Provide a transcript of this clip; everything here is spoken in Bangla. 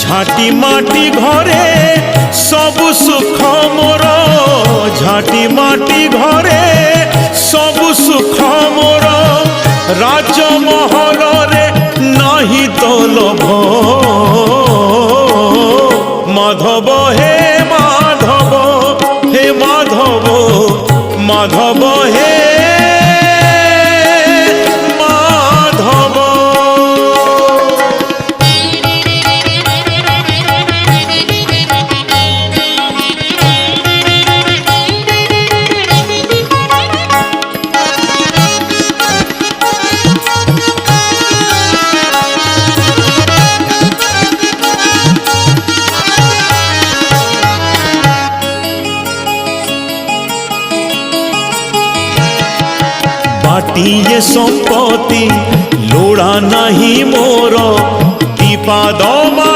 ঝাঁটি মাটি ঘরে সবু সুখ মোর, ঝাঁটি মাটি ঘরে সবু সুখ মোর, রাজমহলরে নাহি তো লোভ। মাধব হে মাধব, হে মাধব, মাধব হে মাধব। बाटिए संपत्ति लोड़ा नहीं मोर, दीपा दमा